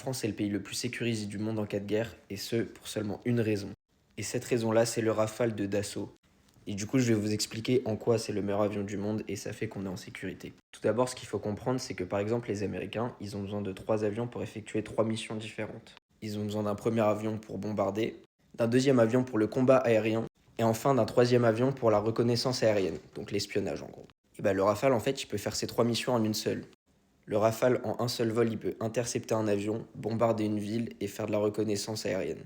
France est le pays le plus sécurisé du monde en cas de guerre, et ce, pour seulement une raison. Et cette raison-là, c'est le Rafale de Dassault. Et du coup, je vais vous expliquer en quoi c'est le meilleur avion du monde et ça fait qu'on est en sécurité. Tout d'abord, ce qu'il faut comprendre, c'est que par exemple, les Américains, ils ont besoin de 3 avions pour effectuer 3 missions différentes. Ils ont besoin d'un premier avion pour bombarder, d'un deuxième avion pour le combat aérien, et enfin d'un troisième avion pour la reconnaissance aérienne, donc l'espionnage en gros. Et bah, le Rafale, en fait, il peut faire ces 3 missions en une seule. Le Rafale, en un seul vol, il peut intercepter un avion, bombarder une ville et faire de la reconnaissance aérienne.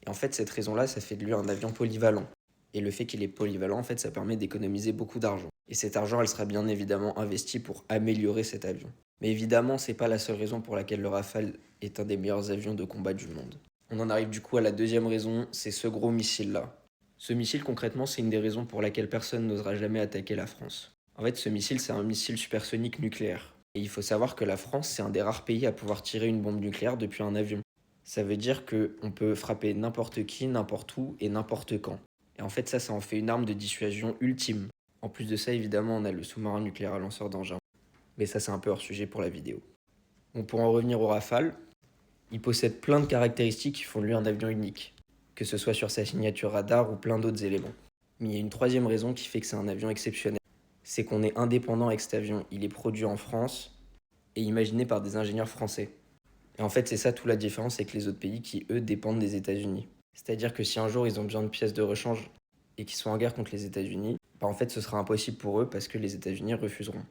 Et en fait, cette raison-là, ça fait de lui un avion polyvalent. Et le fait qu'il est polyvalent, en fait, ça permet d'économiser beaucoup d'argent. Et cet argent, elle sera bien évidemment investi pour améliorer cet avion. Mais évidemment, c'est pas la seule raison pour laquelle le Rafale est un des meilleurs avions de combat du monde. On en arrive du coup à la deuxième raison, c'est ce gros missile-là. Ce missile, concrètement, c'est une des raisons pour laquelle personne n'osera jamais attaquer la France. En fait, ce missile, c'est un missile supersonique nucléaire. Et il faut savoir que la France, c'est un des rares pays à pouvoir tirer une bombe nucléaire depuis un avion. Ça veut dire qu'on peut frapper n'importe qui, n'importe où et n'importe quand. Et en fait, ça en fait une arme de dissuasion ultime. En plus de ça, évidemment, on a le sous-marin nucléaire à lanceur d'engins. Mais ça, c'est un peu hors sujet pour la vidéo. Donc pour en revenir au Rafale, il possède plein de caractéristiques qui font de lui un avion unique, que ce soit sur sa signature radar ou plein d'autres éléments. Mais il y a une troisième raison qui fait que c'est un avion exceptionnel. C'est qu'on est indépendant avec cet avion. Il est produit en France et imaginé par des ingénieurs français. Et en fait, c'est ça toute la différence avec les autres pays qui, eux, dépendent des États-Unis. C'est-à-dire que si un jour ils ont besoin de pièces de rechange et qu'ils sont en guerre contre les États-Unis, bah en fait ce sera impossible pour eux parce que les États-Unis refuseront.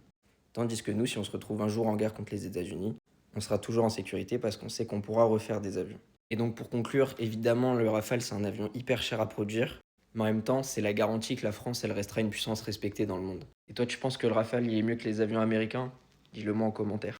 Tandis que nous, si on se retrouve un jour en guerre contre les États-Unis, on sera toujours en sécurité parce qu'on sait qu'on pourra refaire des avions. Et donc pour conclure, évidemment le Rafale c'est un avion hyper cher à produire, mais en même temps c'est la garantie que la France elle restera une puissance respectée dans le monde. Et toi tu penses que le Rafale il est mieux que les avions américains? Dis-le moi en commentaire.